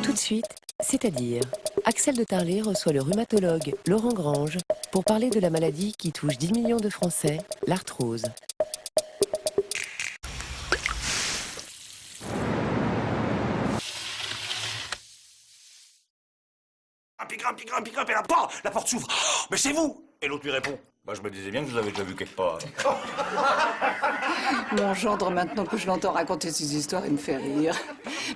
Tout de suite, c'est-à-dire, Axel de Tarlet reçoit le rhumatologue Laurent Grange pour parler de la maladie qui touche 10 millions de Français, l'arthrose. Et la porte s'ouvre. Oh, mais c'est vous! Et l'autre lui répond: bah, je me disais bien que je vous avais déjà vu quelque part. Mon gendre, maintenant que je l'entends raconter ces histoires, il me fait rire.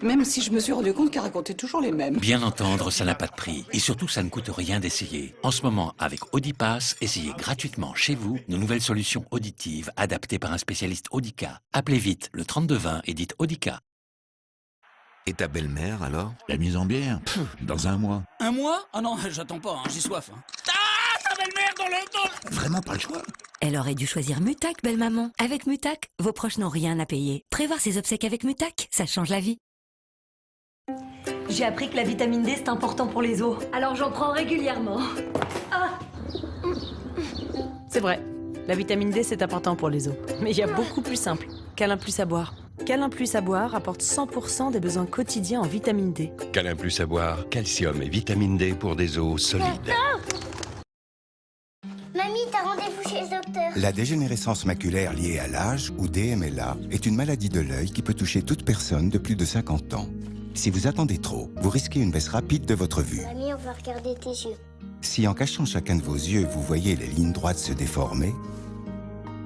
Même si je me suis rendu compte qu'il racontait toujours les mêmes. Bien entendre, ça n'a pas de prix. Et surtout, ça ne coûte rien d'essayer. En ce moment, avec Audipass, essayez gratuitement chez vous nos nouvelles solutions auditives adaptées par un spécialiste Audica. Appelez vite le 3220 et dites Audica. Et ta belle-mère, alors? La mise en bière? Dans un mois. Un mois? Ah non, j'attends pas, hein, j'ai soif. Hein. Ah, ta belle-mère dans le... Vraiment pas le choix. Elle aurait dû choisir Mutac, belle maman. Avec Mutac, vos proches n'ont rien à payer. Prévoir ses obsèques avec Mutac, ça change la vie. J'ai appris que la vitamine D c'est important pour les os, alors j'en prends régulièrement. Ah. C'est vrai, la vitamine D c'est important pour les os. Mais il y a beaucoup plus simple. Câlin Plus à boire. Câlin Plus à boire apporte 100% des besoins quotidiens en vitamine D. Câlin Plus à boire, calcium et vitamine D pour des os solides. Mamie, t'as rendez-vous chez le docteur. La dégénérescence maculaire liée à l'âge, ou DMLA, est une maladie de l'œil qui peut toucher toute personne de plus de 50 ans. Si vous attendez trop, vous risquez une baisse rapide de votre vue. Mamie, on va regarder tes yeux. Si en cachant chacun de vos yeux, vous voyez les lignes droites se déformer,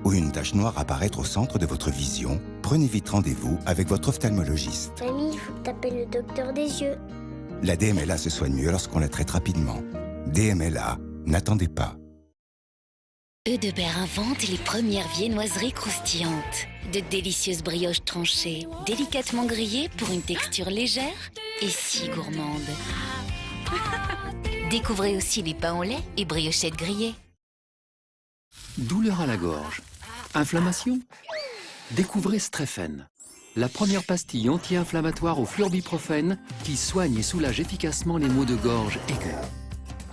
ou une tache noire apparaître au centre de votre vision, prenez vite rendez-vous avec votre ophtalmologiste. Mamie, il faut que t'appelles le docteur des yeux. La DMLA se soigne mieux lorsqu'on la traite rapidement. DMLA, n'attendez pas. Eudebert invente les premières viennoiseries croustillantes. De délicieuses brioches tranchées, délicatement grillées pour une texture légère et si gourmande. Découvrez aussi les pains au lait et briochettes grillées. Douleur à la gorge. Inflammation? Découvrez Stréphène, la première pastille anti-inflammatoire au fluorbiprophène qui soigne et soulage efficacement les maux de gorge aigus.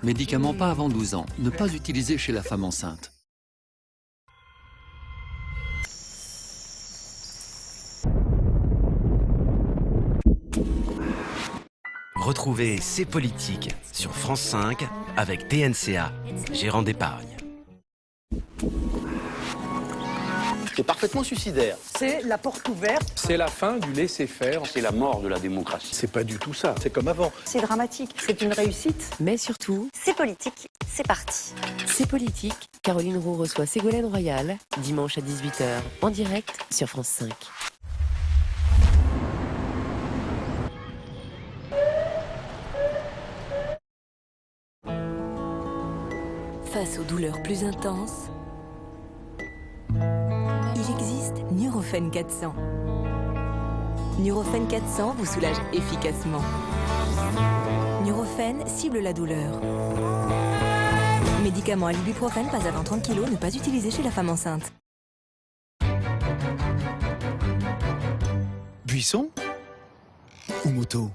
Médicament pas avant 12 ans, ne pas utiliser chez la femme enceinte. Retrouvez C'est politique sur France 5 avec TNCA, gérant d'épargne. C'est parfaitement suicidaire. C'est la porte ouverte. C'est la fin du laisser-faire. C'est la mort de la démocratie. C'est pas du tout ça. C'est comme avant. C'est dramatique. C'est une réussite. Mais surtout, C'est politique, c'est parti. c'est politique. Caroline Roux reçoit Ségolène Royal, dimanche à 18h, en direct sur France 5. Face aux douleurs plus intenses, il existe Nurofen 400. Nurofen 400 vous soulage efficacement. Nurofen cible la douleur. Médicament à l'ibuprofène, pas avant 30 kg, ne pas utiliser chez la femme enceinte. Buisson ou moto?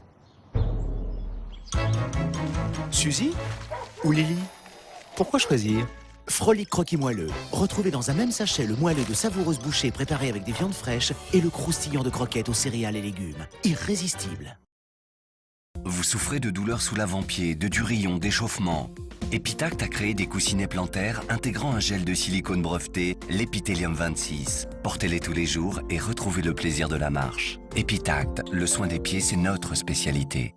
Suzy ou Lily? Pourquoi choisir? Frolic croquis moelleux. Retrouvez dans un même sachet le moelleux de savoureuses bouchées préparées avec des viandes fraîches et le croustillant de croquettes aux céréales et légumes. Irrésistible. Vous souffrez de douleurs sous l'avant-pied, de durillon, d'échauffement. Epitact a créé des coussinets plantaires intégrant un gel de silicone breveté, l'Epithélium 26. Portez-les tous les jours et retrouvez le plaisir de la marche. Epitact, le soin des pieds, c'est notre spécialité.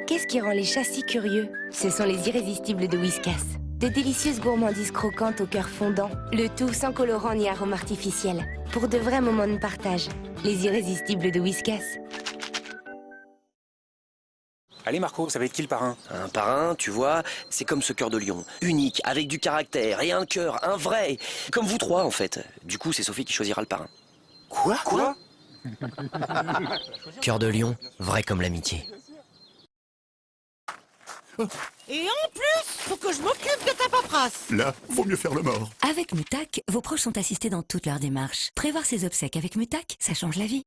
Qu'est-ce qui rend les chats si curieux? Ce sont les irrésistibles de Whiskas. De délicieuses gourmandises croquantes au cœur fondant, le tout sans colorant ni arôme artificiel. Pour de vrais moments de partage, les irrésistibles de Whiskas. Allez Marco, ça va être qui le parrain? Un parrain, tu vois, c'est comme ce cœur de lion. Unique, avec du caractère et un cœur, un vrai. Comme vous trois, en fait. Du coup, c'est Sophie qui choisira le parrain. Quoi? Cœur de lion, vrai comme l'amitié. Et en plus, faut que je m'occupe de ta paperasse. Là, vaut mieux faire le mort. Avec Mutac, vos proches sont assistés dans toutes leurs démarches. Prévoir ses obsèques avec Mutac, ça change la vie.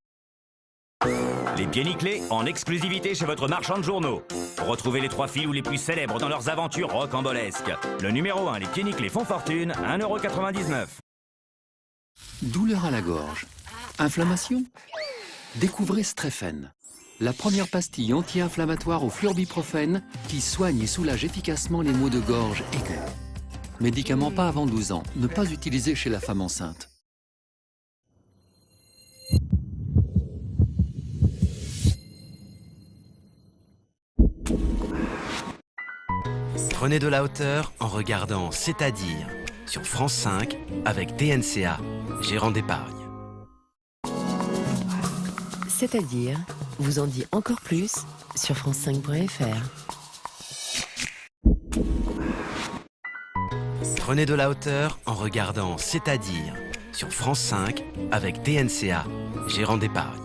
Les pieds nickelés en exclusivité chez votre marchand de journaux. Retrouvez les 3 filous les plus célèbres dans leurs aventures rocambolesques. Le numéro 1, les pieds nickelés font fortune, 1,99 €. Douleur à la gorge. Inflammation? Découvrez Stréphène, la première pastille anti-inflammatoire au flurbiprofène qui soigne et soulage efficacement les maux de gorge aigus. Médicament pas avant 12 ans, ne pas utiliser chez la femme enceinte. Prenez de la hauteur en regardant C'est-à-dire sur France 5 avec DNCA, gérant d'épargne. C'est-à-dire, vous en dit encore plus sur france5.fr. Prenez de la hauteur en regardant C'est-à-dire sur France 5 avec DNCA, gérant d'épargne.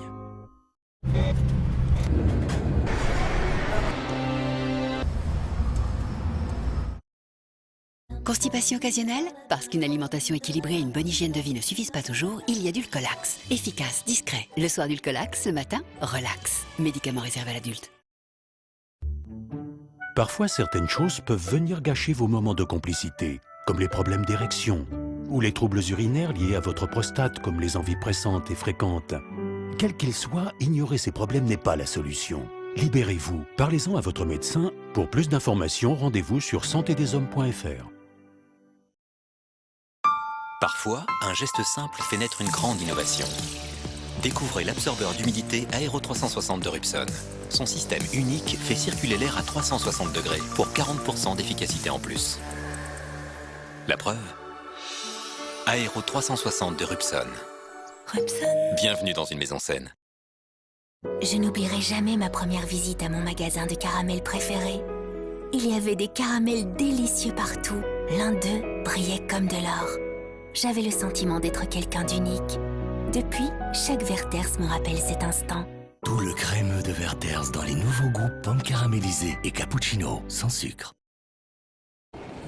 Constipation occasionnelle? Parce qu'une alimentation équilibrée et une bonne hygiène de vie ne suffisent pas toujours, il y a Dulcolax. Efficace, discret. Le soir Dulcolax, le matin, relax. Médicament réservé à l'adulte. Parfois, certaines choses peuvent venir gâcher vos moments de complicité, comme les problèmes d'érection, ou les troubles urinaires liés à votre prostate, comme les envies pressantes et fréquentes. Quels qu'ils soient, ignorer ces problèmes n'est pas la solution. Libérez-vous, parlez-en à votre médecin. Pour plus d'informations, rendez-vous sur santédeshommes.fr. Parfois, un geste simple fait naître une grande innovation. Découvrez l'absorbeur d'humidité Aero 360 de Rupson. Son système unique fait circuler l'air à 360 degrés pour 40% d'efficacité en plus. La preuve? Aero 360 de Rupson. Rupson. Bienvenue dans une maison saine. Je n'oublierai jamais ma première visite à mon magasin de caramels préféré. Il y avait des caramels délicieux partout. L'un d'eux brillait comme de l'or. J'avais le sentiment d'être quelqu'un d'unique. Depuis, chaque Werther's me rappelle cet instant. Tout le crémeux de Werther's dans les nouveaux goûts pommes caramélisées et cappuccino sans sucre.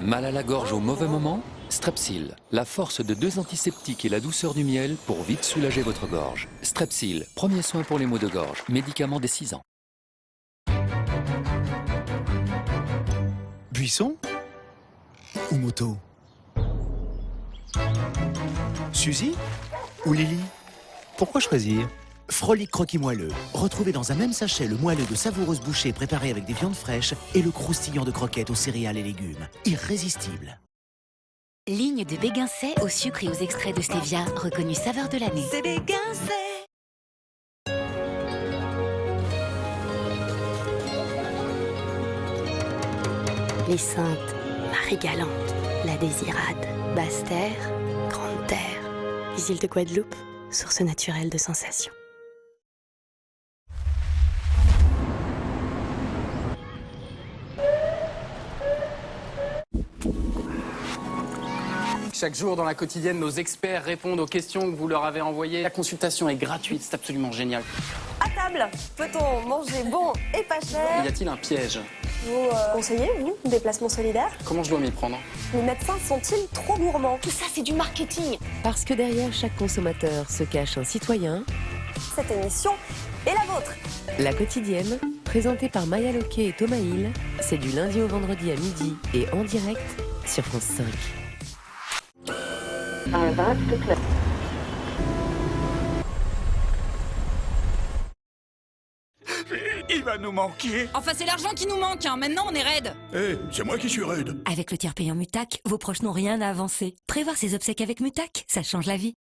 Mal à la gorge au mauvais moment? Strepsil, la force de 2 antiseptiques et la douceur du miel pour vite soulager votre gorge. Strepsil, premier soin pour les maux de gorge, médicament dès 6 ans. Buisson ou moto? Suzy ou Lily? Pourquoi choisir? Frolic croquis moelleux. Retrouvez dans un même sachet le moelleux de savoureuses bouchées préparées avec des viandes fraîches et le croustillant de croquettes aux céréales et légumes. Irrésistible. Ligne de Béguincet au sucre et aux extraits de stevia, reconnue saveur de l'année. C'est Béguincet. Les saintes, Marie Galante, la Désirade, Basse-Terre, Grande-Terre, les îles de Guadeloupe, source naturelle de sensations. Chaque jour dans la quotidienne, nos experts répondent aux questions que vous leur avez envoyées. La consultation est gratuite, c'est absolument génial. À table, peut-on manger bon et pas cher? Y a-t-il un piège? Vous conseillez, vous, déplacement solidaire? Comment je dois m'y prendre? Les médecins sont-ils trop gourmands? Tout ça, c'est du marketing. Parce que derrière chaque consommateur se cache un citoyen. Cette émission est la vôtre. La quotidienne, présentée par Maya Loquet et Thomas Hill, c'est du lundi au vendredi à midi et en direct sur France 5. Il va nous manquer. Enfin, c'est l'argent qui nous manque, hein. Maintenant on est raide. Eh, c'est moi qui suis rude. Avec le tiers payant Mutac, vos proches n'ont rien à avancer. Prévoir ses obsèques avec Mutac, ça change la vie.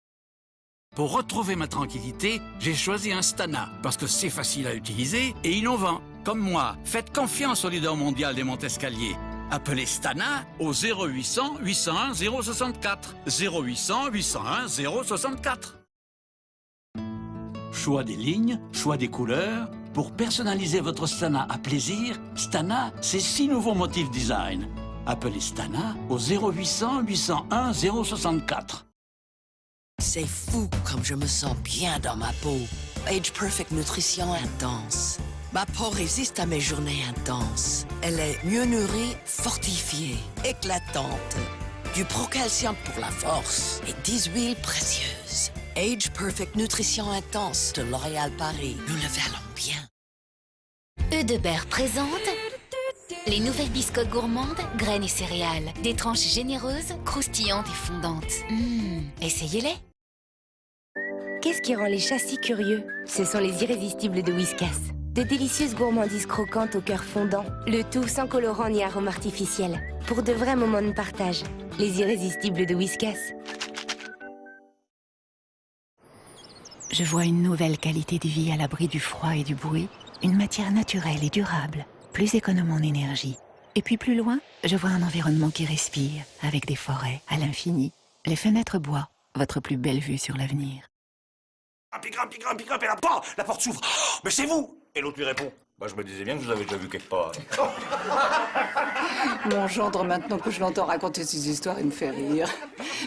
Pour retrouver ma tranquillité, j'ai choisi un Stana, parce que c'est facile à utiliser et innovant. Comme moi, faites confiance au leader mondial des montes-escaliers. Appelez Stana au 0800 801 064. 0800 801 064. Choix des lignes, choix des couleurs. Pour personnaliser votre Stana à plaisir, Stana, c'est 6 nouveaux motifs design. Appelez Stana au 0800 801 064. C'est fou comme je me sens bien dans ma peau. Age Perfect Nutrition Intense. Ma peau résiste à mes journées intenses. Elle est mieux nourrie, fortifiée, éclatante. Du procalcium pour la force et 10 huiles précieuses. Age Perfect Nutrition Intense de L'Oréal Paris. Nous le valons bien. Eudebert présente les nouvelles biscottes gourmandes, graines et céréales. Des tranches généreuses, croustillantes et fondantes. Essayez-les. Qu'est-ce qui rend les chats si curieux? Ce sont les irrésistibles de Whiskas. De délicieuses gourmandises croquantes au cœur fondant, le tout sans colorant ni arôme artificiel. Pour de vrais moments de partage, les irrésistibles de Whiskas. Je vois une nouvelle qualité de vie à l'abri du froid et du bruit, une matière naturelle et durable, plus économe en énergie. Et puis plus loin, je vois un environnement qui respire, avec des forêts à l'infini. Les fenêtres bois, votre plus belle vue sur l'avenir. Et la porte s'ouvre. Oh, mais c'est vous! Et l'autre lui répond, bah je me disais bien que je vous avais déjà vu quelque part. Mon gendre, maintenant que je l'entends raconter ces histoires, il me fait rire.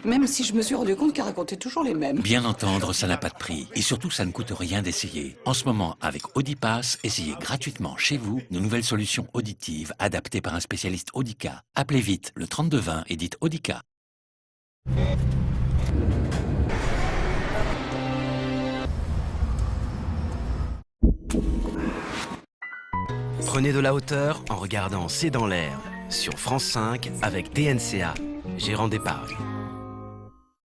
Même si je me suis rendu compte qu'il racontait toujours les mêmes. Bien entendre, ça n'a pas de prix. Et surtout, ça ne coûte rien d'essayer. En ce moment, avec Audipass, essayez gratuitement chez vous nos nouvelles solutions auditives adaptées par un spécialiste Audica. Appelez vite le 3220 et dites Audica. Prenez de la hauteur en regardant C'est dans l'air sur France 5 avec TNCA, gérant d'épargne.